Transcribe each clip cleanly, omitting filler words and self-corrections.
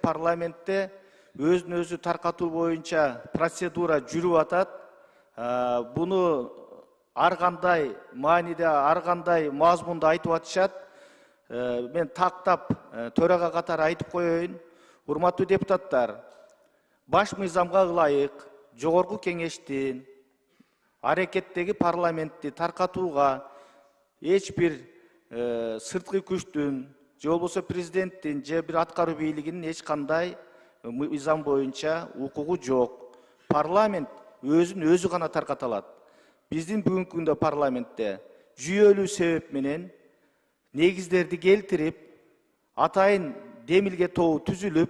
Parlamentте өзүн өзү таркатуу боюнча процедура жүрүп атат. Буну ар кандай мааниде, ар кандай мазмунда айтып атышат. Мен тактап төрага катары айтып коеюн. Урматтуу депутаттар, баш мыйзамга ылайык жогорку кеңештин аракеттеги парламентти таркатууга эч бир сырткы күчтүн же болбосо президенттин же бир аткаруу бийлигинин эч кандай мыйзам боюнча укугу жок. Парламент өзүн өзү гана тарката алат. Биздин бүгүнкү күндө парламентте жүйөлүү себеп менен негиздерди келтирип, атайын демилге тобу түзүлүп,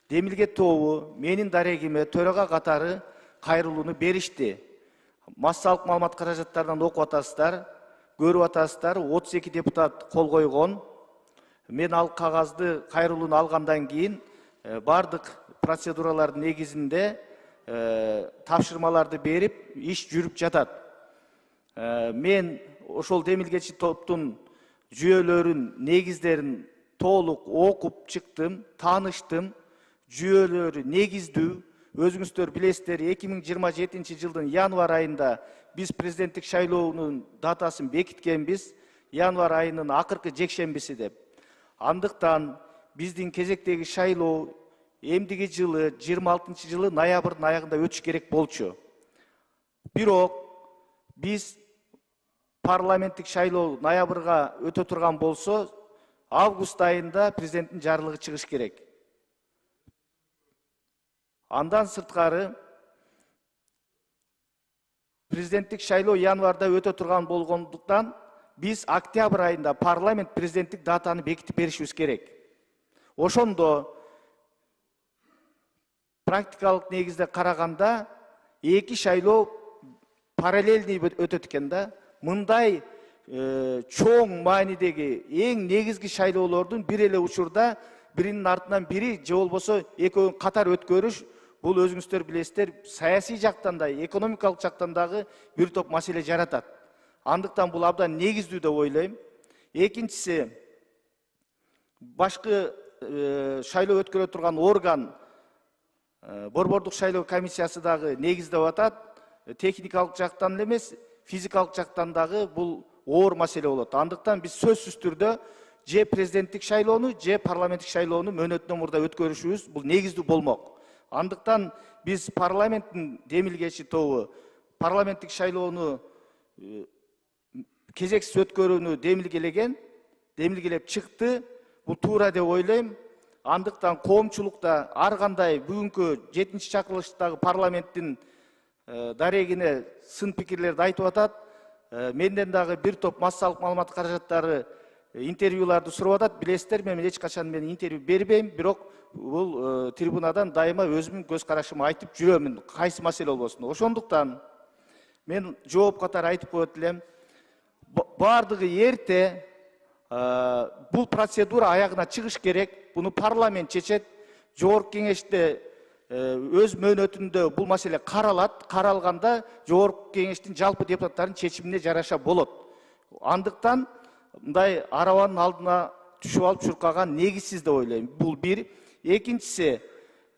демилге тобу менин дарегиме төрага катары кайрылууну беришти. Массалык маалымат каражаттарынан окуп атасыздар, көрүп атасыздар, 32 депутат кол койгон. Мен ал кагазды кайрылууну алгандан кийин бардык процедуралардын негизинде тапшырмаларды берип, иш жүрүп жатат. Мен ошол демилгечи топтун жүйөлөрүн, негиздерин толук окуп чыктым, тааныштым. Жүйөлөрү негиздүү. Өзүңүздөр билесиздер, 2027 жылдын январь айында биз президенттик шайлоонун датасын бекиткенбиз, январь айынын акыркы жекшембиси деп. Андыктан биздин кезектеги шайлоо эмдиги жылы 26 жылы ноябрдын аягында өтүш керек болчу. Бирок биз парламенттик шайлоо ноябрга өтө турган болсо, август айында президенттин жарлыгы чыгыш керек. Андан сырткары президенттик шайлоо январда өтө турган болгондуктан биз октябрь айында парламент президенттик датаны бекитип беришибиз керек. Ошондо практикалык негизде караганда эки шайлоо параллельный өтөт экен да. Мындай чоң маанидеги эң негизги шайлоолордун бир эле учурда биринин артынан бири же болбосо экөөнүн катар өткөрүш, бул өзүңүздөр билесиздер, саясий жактан да, экономикалык жактан дагы бир топ маселе жаратат. Андыктан бул абдан негиздүү деп ойлойм. Экинчиси, башкы шайлоо өткөрө турган орган, борбордук шайлоо комиссиясы дагы негиздеп атат. Техникалык жактан эле эмес, физикалык жактан дагы бул оор маселе болот. Андыктан биз сөзсүз түрдө же президенттик шайлоону, же парламенттик шайлоону мөөнөтүнөн мурда өткөрүшүбүз бул негиздүү болмок. Андыктан биз парламенттин демилгечи тобу парламенттик шайлоону кезексиз өткөрүүнү демилгелеп чыкты. Бул туура деп ойлойм. Андыктан коомчулукта ар кандай бүгүнкү 7-чакырылыштагы парламенттин дарегине сын пикирлерди айтып атат. Менден дагы бир топ массалык маалымат каражаттары интервьюларды сурап атат. Билесиздер, мен эч качан интервью бербейм, бирок бул трибунадан дайыма өзүмдүн көз карашымды айтып жүрөмүн, кайсы маселе болбосун. Ошондуктан мен жооп катары айтып коет элем. Бардыгы эрте бул процедура аягына чыгыш керек. Буну парламент чечет. Жогорку кеңеште өз мөөнөтүндө бул маселе каралат. Каралганда жогорку кеңештин жалпы депутаттардын чечимине жараша болот. Андыктан мындай арабанын алдына түшүп алып чуркаган негизсиз деп ойлойм. Бул бир. Экинчиси,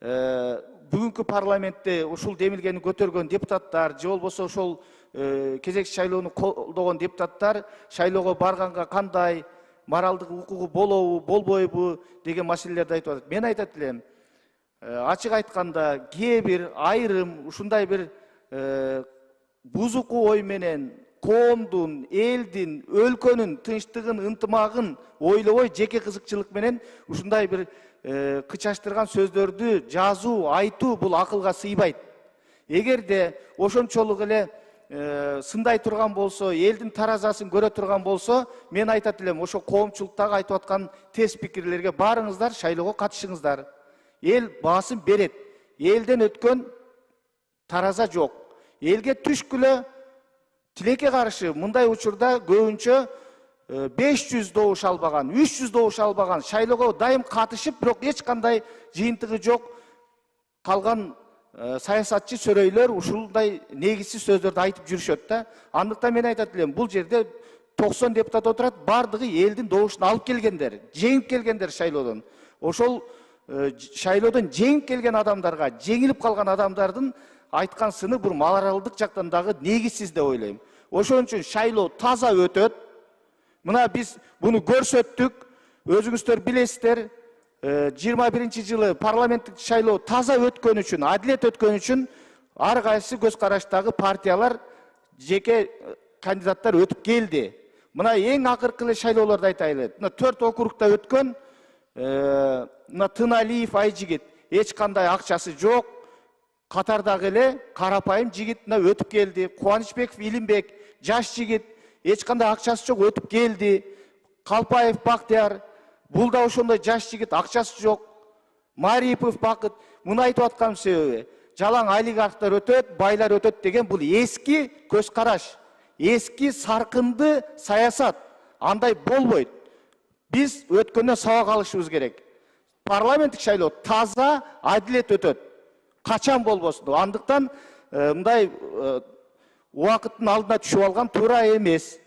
бүгүнкү парламентте ушул демилгени көтөргөн депутаттар, же болбосо ошол кезекчи шайлоону колдогон депутаттар шайлоого барганга кандай моралдык укугу болобу, болбойбу деген маселелерди айтып атат. Мен айтат элем, ачык айтканда, кээ бир айрым ушундай бир бузуку ой менен коомдун, элдин, өлкөнүн тынчтыгын, ынтымагын ойлобой, жеке кызыкчылык менен ушундай бир кычаштырган сөздөрдү жазуу, айтуу бул акылга сыйбайт. Эгерде ошончолук эле сындай турган болсо, элдин таразасын көрө турган болсо, мен айтат элем, ошо коомчулуктагы айтып аткан тез пикирлерге барыңыздар, шайлоого катышыңыздар. Эл баасын берет. Элден өткөн тараза жок. Элге түшкүлө тилекке каршы мындай учурда көбүнчө 500 добуш албаган, 300 добуш албаган шайлоого дайым катышып, бирок эч кандай жыйынтыгы жок калган саясатчы сөрөйлөр ушундай негизсиз сөздөрдү айтып жүрүшөт да. Андыктан мен айтат элем, бул жерде 90 депутат отурат, бардыгы элдин добушун алып келгендер, жеңип келгендер шайлоодон. Ошол шайлоодон жеңип келген адамдарга, жеңилип калган адамдардын айткан сыны бул моралдык жактан дагы негизсиз деп ойлойм. Ошон үчүн шайлоо таза өтөт. Мына биз буну көрсөттүк. Өзүңүздөр билесиздер, 21-жылы парламенттик шайлоо таза өткөн үчүн, адилет өткөн үчүн ар кайсы көз караштагы партиялар, жеке кандидаттар өтүп келди. Мына эң акыркы эле шайлоолорду айтайлы. Мына 4 округда өткөн, мына Тыналиев Айжигит эч кандай акчасы жок, катардагы эле карапайым жигит мына өтүп келди. Кубанычбеков Илимбек жаш жигит, эч кандай акчасы жок, өтүп келди. Калпаев Бактияр, бул да ошондой жаш жигит, акчасы жок. Марипов Бакыт, муну айтып аткан себеби, жалаң олигархтар өтөт, байлар өтөт деген бул эски көз караш, эски саркынды саясат. Андай болбойт. Биз өткөндөн сабак алышыбыз керек. Парламенттик шайлоо таза, адилет өтөт. Качан болбосун. Андыктан мындай убакыттын алдына түшүп алган туура эмес.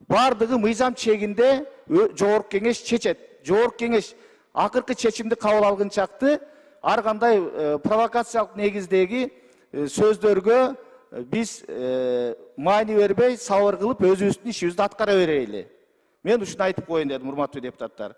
Бардыгы мыйзам чегинде жогорку кеңеш чечет. Жогорку кеңеш акыркы чечимди кабыл алгынчакты ар кандай провокациялык негиздеги сөздөргө биз маани бербей, сабыр кылып өзүбүздүн ишибизди аткара берели. Мен ушуну айтып коеюн дедим, урматтуу депутаттар.